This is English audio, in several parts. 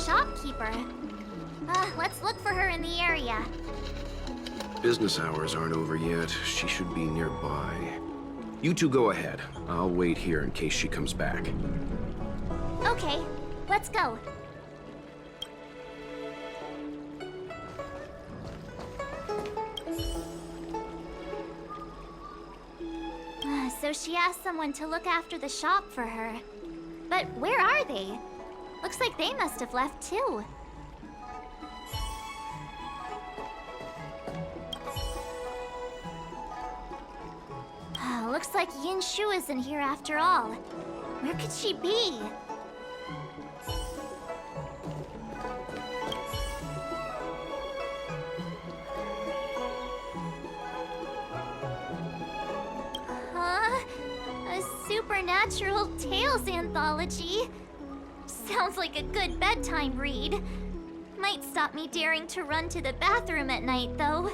shopkeeper. Let's look for her in the area. Business hours aren't over yet. She should be nearby. You two go ahead. I'll wait here in case she comes back. Okay, let's go. So she asked someone to look after the shop for her. But where are they? Looks like they must have left too. Looks like Yin Shu isn't here after all. Where could she be? A supernatural tales anthology. Sounds like a good bedtime read. Might stop me daring to run to the bathroom at night, though.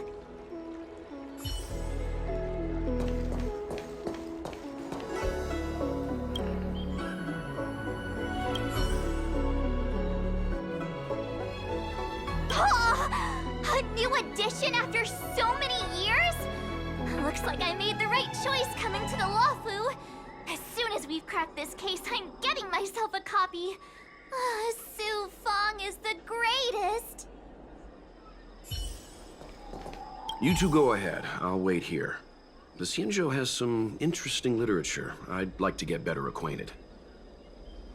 A new edition after so many years? Looks like I made the right choice coming to the Luocha. As soon as we've cracked this case, I'm getting myself a copy. Su Fong is the greatest. You two go ahead. I'll wait here. The Xianzhou has some interesting literature. I'd like to get better acquainted.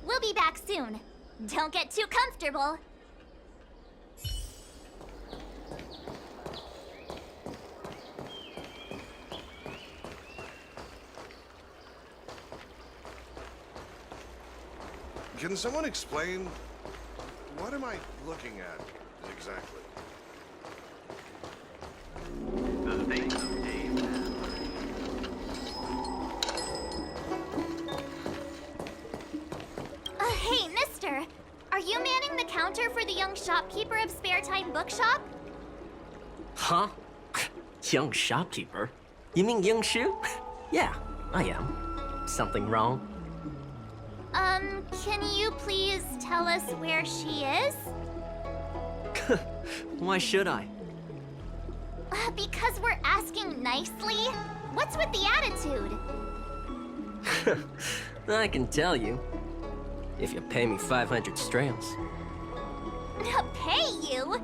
We'll be back soon. Don't get too comfortable. Can someone explain? What am I looking at exactly? The things of Dave. Hey, mister. Are you manning the counter for the young shopkeeper of Spare Time Bookshop? Huh? Young shopkeeper? You mean Young Shu? Yeah, I am. Something wrong? Can you please tell us where she is? Why should I? Because we're asking nicely. What's with the attitude? I can tell you. If you pay me 500 strails. Pay you?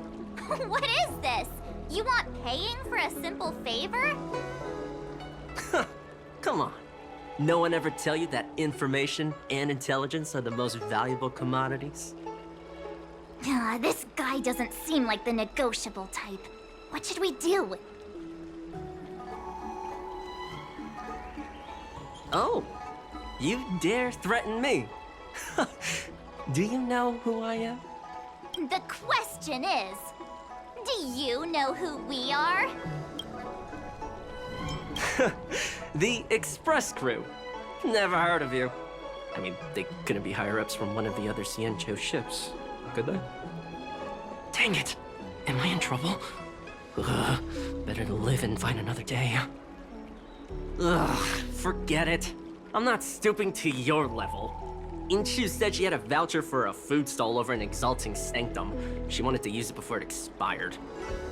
What is this? You want paying for a simple favor? Come on. No one ever tell you that information and intelligence are the most valuable commodities? This guy doesn't seem like the negotiable type. What should we do? Oh, you dare threaten me? Do you know who I am? The question is, do you know who we are? The Express Crew. Never heard of you. I mean, they couldn't be higher-ups from one of the other Xianzhou ships, could they? Dang it! Am I in trouble? Ugh, better to live and find another day. Ugh, forget it. I'm not stooping to your level. Inshu said she had a voucher for a food stall over in Exalting Sanctum. She wanted to use it before it expired.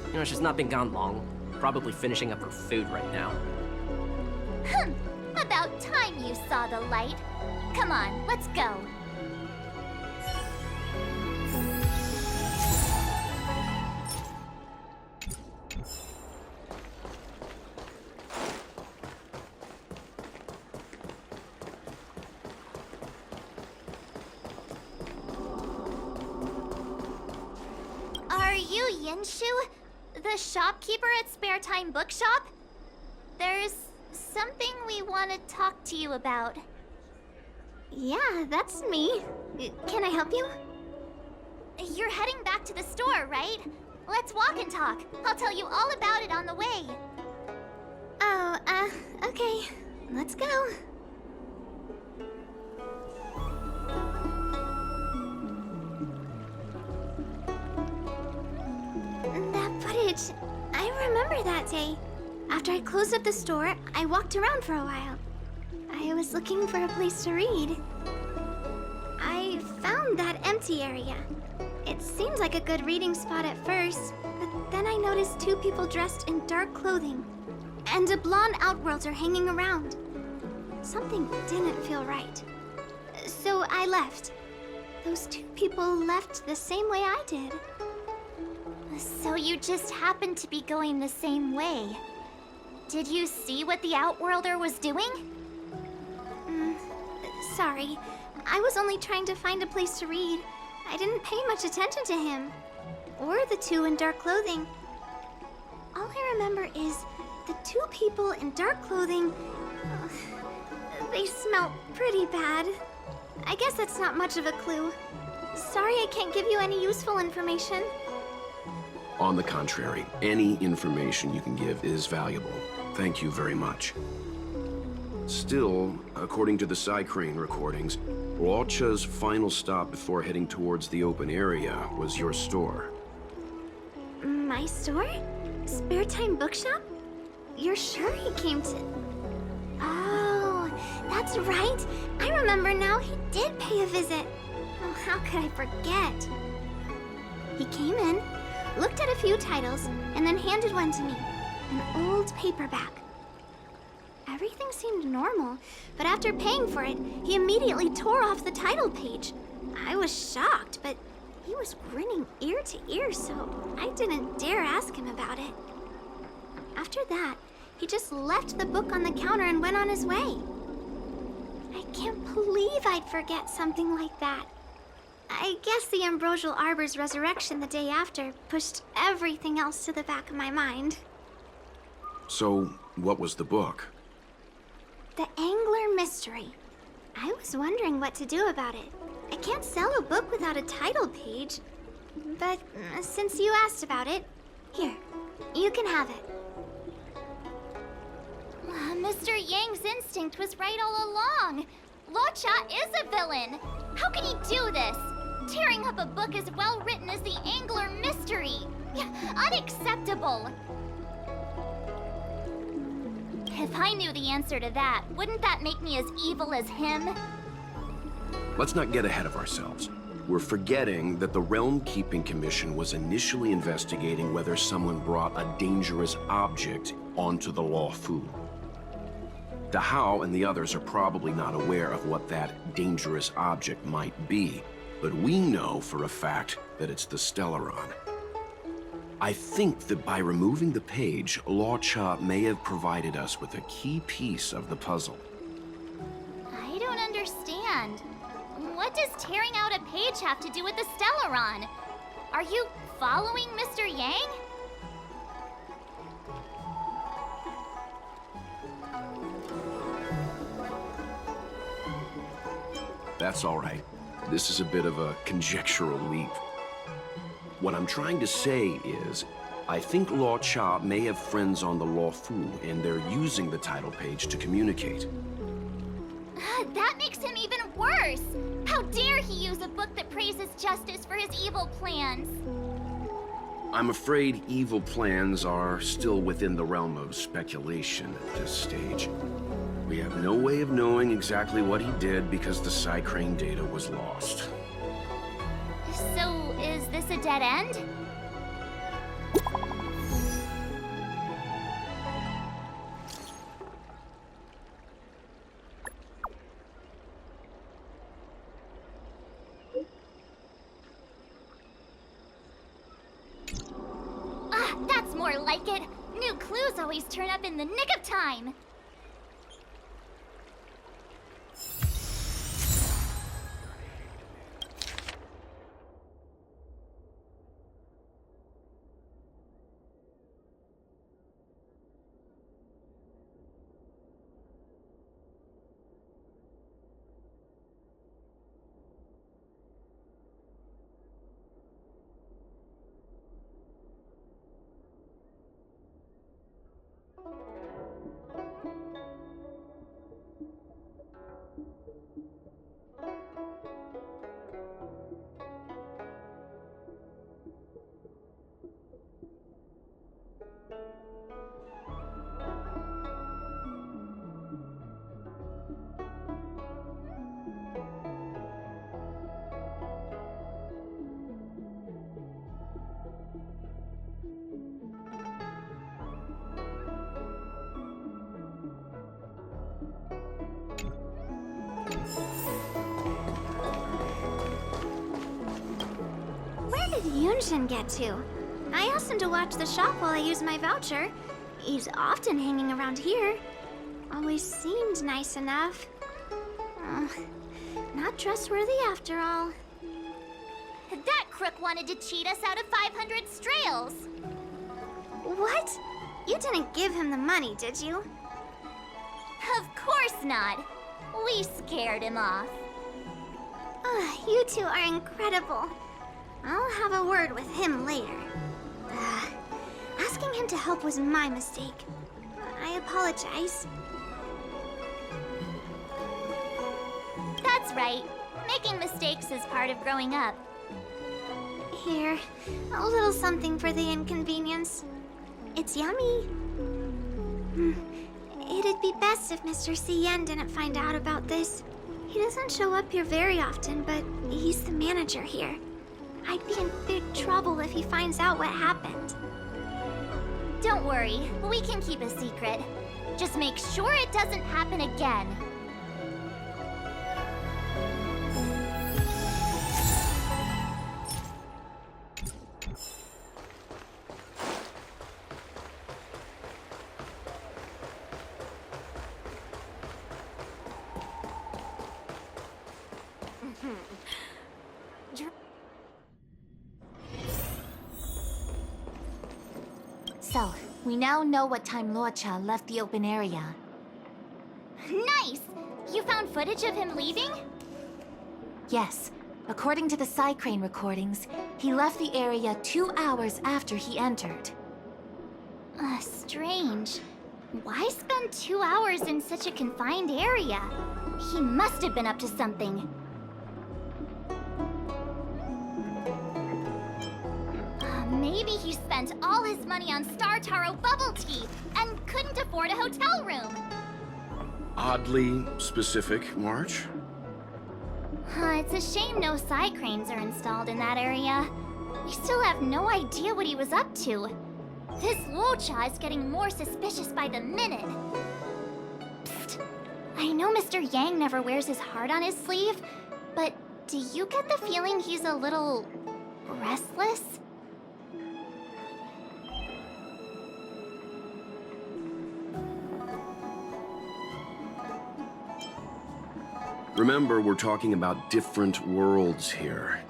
You know, she's not been gone long. Probably finishing up her food right now. About time you saw the light. Come on, let's go. Are you Yinshu? The shopkeeper at Spare Time Bookshop? There's something we want to talk to you about. Yeah, that's me. Can I help you? You're heading back to the store, right? Let's walk and talk. I'll tell you all about it on the way. Oh, okay. Let's go. That footage, I remember that day. After I closed up the store, I walked around for a while. I was looking for a place to read. I found that empty area. It seemed like a good reading spot at first, but then I noticed two people dressed in dark clothing and a blonde outworlder hanging around. Something didn't feel right. So I left. Those two people left the same way I did. So you just happened to be going the same way. Did you see what the Outworlder was doing? Sorry. I was only trying to find a place to read. I didn't pay much attention to him. Or the two in dark clothing. All I remember is the two people in dark clothing... they smell pretty bad. I guess that's not much of a clue. Sorry I can't give you any useful information. On the contrary, any information you can give is valuable. Thank you very much. Still, according to the Psycrane recordings, Luocha's final stop before heading towards the open area was your store. My store? Spare Time Bookshop? You're sure he came to... Oh, that's right. I remember now, he did pay a visit. Oh, how could I forget? He came in, looked at a few titles, and then handed one to me. An old paperback. Everything seemed normal, but after paying for it, he immediately tore off the title page. I was shocked, but he was grinning ear to ear, so I didn't dare ask him about it. After that, he just left the book on the counter and went on his way. I can't believe I'd forget something like that. I guess the Ambrosial Arbor's resurrection the day after pushed everything else to the back of my mind. So, what was the book? The Angler Mystery. I was wondering what to do about it. I can't sell a book without a title page. But since you asked about it, here, you can have it. Mr. Yang's instinct was right all along. Luocha is a villain. How can he do this? Tearing up a book as well written as the Angler Mystery. Unacceptable. If I knew the answer to that, wouldn't that make me as evil as him? Let's not get ahead of ourselves. We're forgetting that the Realm Keeping Commission was initially investigating whether someone brought a dangerous object onto the Luofu. Dahao and the others are probably not aware of what that dangerous object might be, but we know for a fact that it's the Stellaron. I think that by removing the page, Luocha may have provided us with a key piece of the puzzle. I don't understand. What does tearing out a page have to do with the Stellaron? Are you following Mr. Yang? That's all right. This is a bit of a conjectural leap. What I'm trying to say is, I think Luocha may have friends on the Luofu, and they're using the title page to communicate. That makes him even worse! How dare he use a book that praises justice for his evil plans? I'm afraid evil plans are still within the realm of speculation at this stage. We have no way of knowing exactly what he did because the Psycrane data was lost. So, is this a dead end? That's more like it. New clues always turn up in the nick of time. Yunjin get to? I asked him to watch the shop while I use my voucher. He's often hanging around here. Always seemed nice enough. Ugh, not trustworthy after all. That crook wanted to cheat us out of 500 strails. What? You didn't give him the money, did you? Of course not. We scared him off. You two are incredible. I'll have a word with him later. Asking him to help was my mistake. I apologize. That's right. Making mistakes is part of growing up. Here, a little something for the inconvenience. It's yummy. It'd be best if Mr. Cien didn't find out about this. He doesn't show up here very often, but he's the manager here. I'd be in big trouble if he finds out what happened. Don't worry, we can keep a secret. Just make sure it doesn't happen again. So, we now know what time Luocha left the open area. Nice! You found footage of him leaving? Yes. According to the Psycrane recordings, he left the area 2 hours after he entered. Strange. Why spend 2 hours in such a confined area? He must have been up to something. Maybe he spent all his money on Star Taro bubble tea and couldn't afford a hotel room. Oddly specific, March. It's a shame no Psycranes are installed in that area. We still have no idea what he was up to. This Luocha is getting more suspicious by the minute. Psst. I know Mr. Yang never wears his heart on his sleeve, but do you get the feeling he's a little restless? Remember, we're talking about different worlds here.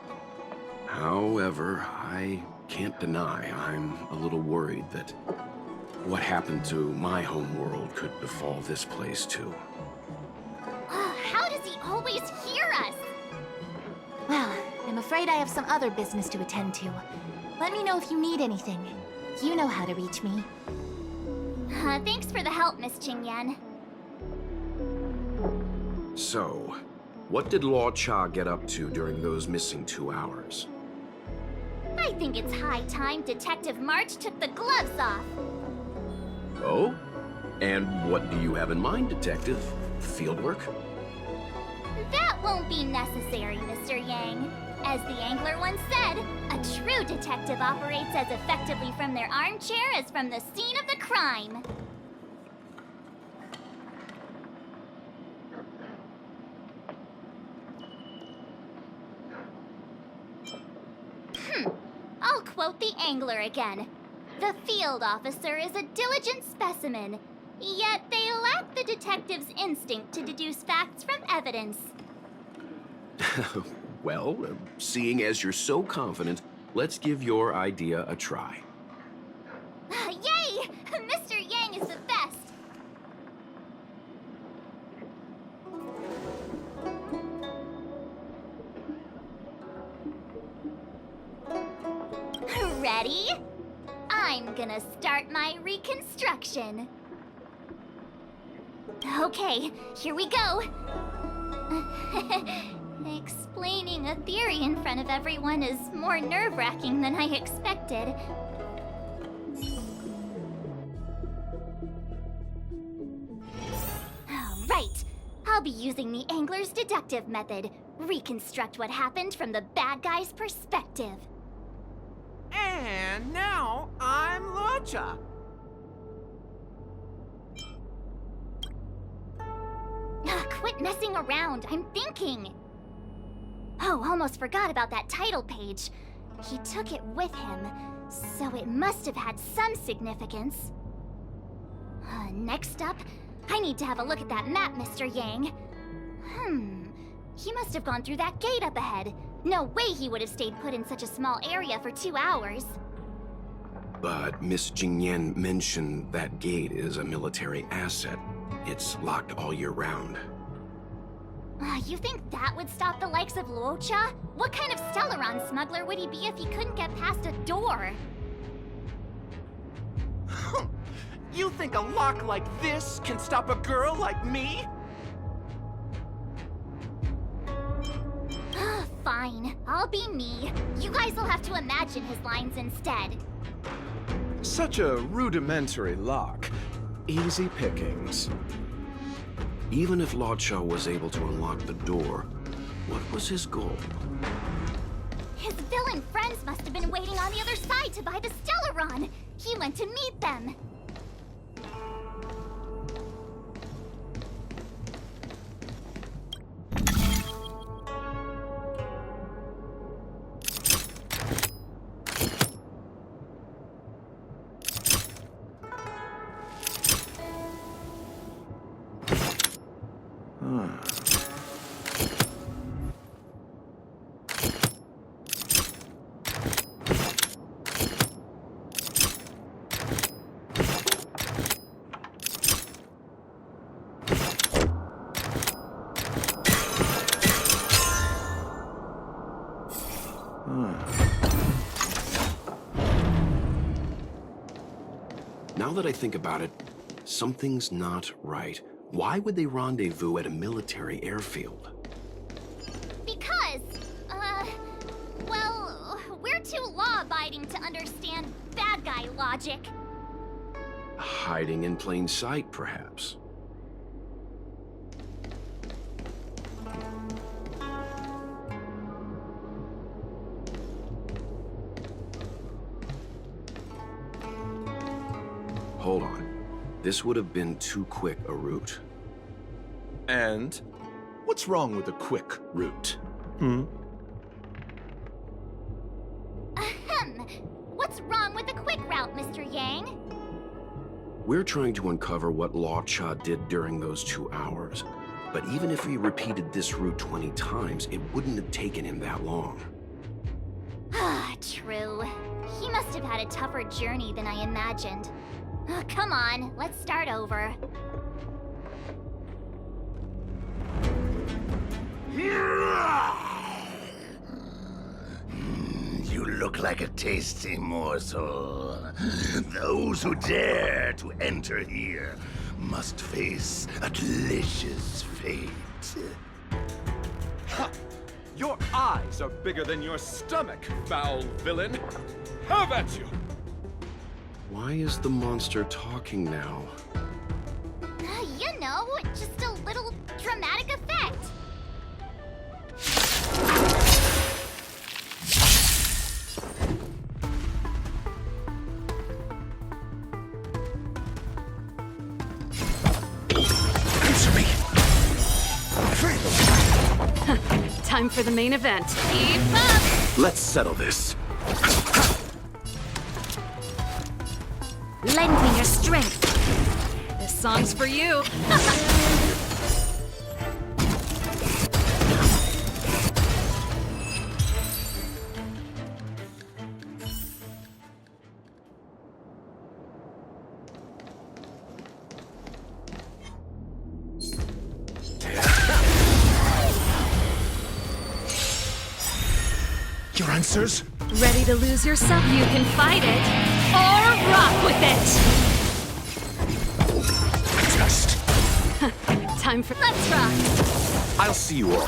However, I can't deny I'm a little worried that what happened to my home world could befall this place too. How does he always hear us? Well, I'm afraid I have some other business to attend to. Let me know if you need anything. You know how to reach me. Thanks for the help, Miss Qingyan. So, what did Luocha get up to during those missing 2 hours? I think it's high time Detective March took the gloves off. Oh? And what do you have in mind, Detective? Fieldwork? That won't be necessary, Mr. Yang. As the angler once said, a true detective operates as effectively from their armchair as from the scene of the crime. I'll quote the angler again. The field officer is a diligent specimen, yet they lack the detective's instinct to deduce facts from evidence. Well, seeing as you're so confident, let's give your idea a try. Yay! Mr. Yang is the best! Ready? I'm gonna start my reconstruction. Okay, here we go. Explaining a theory in front of everyone is more nerve-wracking than I expected. Right! I'll be using the angler's deductive method. Reconstruct what happened from the bad guy's perspective. And now I'm Luocha. Quit messing around. I'm thinking. Oh, almost forgot about that title page. He took it with him, so it must have had some significance. Next up, I need to have a look at that map, Mr. Yang. He must have gone through that gate up ahead. No way he would have stayed put in such a small area for 2 hours. But Miss Jingyan mentioned that gate is a military asset. It's locked all year round. You think that would stop the likes of Luocha? What kind of Stellaron smuggler would he be if he couldn't get past a door? You think a lock like this can stop a girl like me? Fine, I'll be me. You guys will have to imagine his lines instead. Such a rudimentary lock. Easy pickings. Even if Luocha was able to unlock the door, what was his goal? His villain friends must have been waiting on the other side to buy the Stellaron. He went to meet them. Now that I think about it, something's not right. Why would they rendezvous at a military airfield? Because, well, we're too law-abiding to understand bad guy logic. Hiding in plain sight, perhaps. Hold on. This would have been too quick a route. And what's wrong with a quick route? Ahem. What's wrong with the quick route, Mr. Yang? We're trying to uncover what Luocha did during those 2 hours. But even if he repeated this route 20 times, it wouldn't have taken him that long. True. He must have had a tougher journey than I imagined. Come on, let's start over. You look like a tasty morsel. Those who dare to enter here must face a delicious fate. Ha! Your eyes are bigger than your stomach, foul villain. Have at you! Why is the monster talking now? You know, just a little dramatic effect. Answer me! Time for the main event. Keep up! Let's settle this. Lend me your strength. This song's for you. Your answers? Ready to lose yourself? You can fight it, or rock with it! Just. Time for... Let's rock! I'll see you all.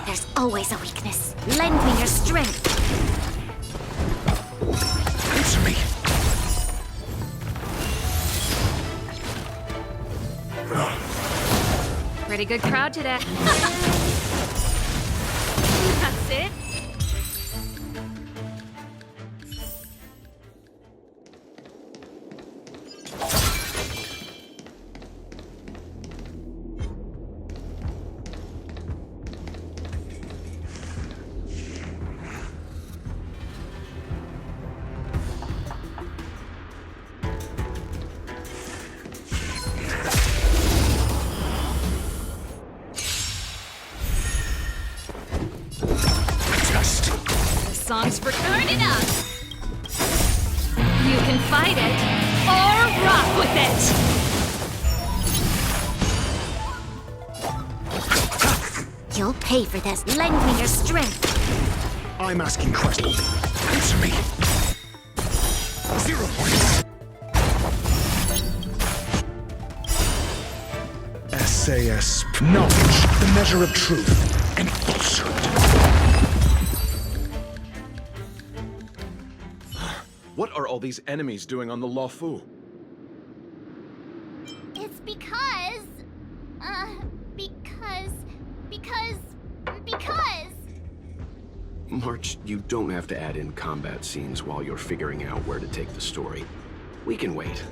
There's always a weakness. Lend me your strength. Answer me! Pretty good crowd today. That's it. songs for turn it up. You can fight it or rock with it. You'll pay for this. Lend me your strength. I'm asking questions. Answer me. 0 points. SAS. Knowledge, the measure of truth and falsehood. What are all these enemies doing on the Luocha? It's because... because... March, you don't have to add in combat scenes while you're figuring out where to take the story. We can wait.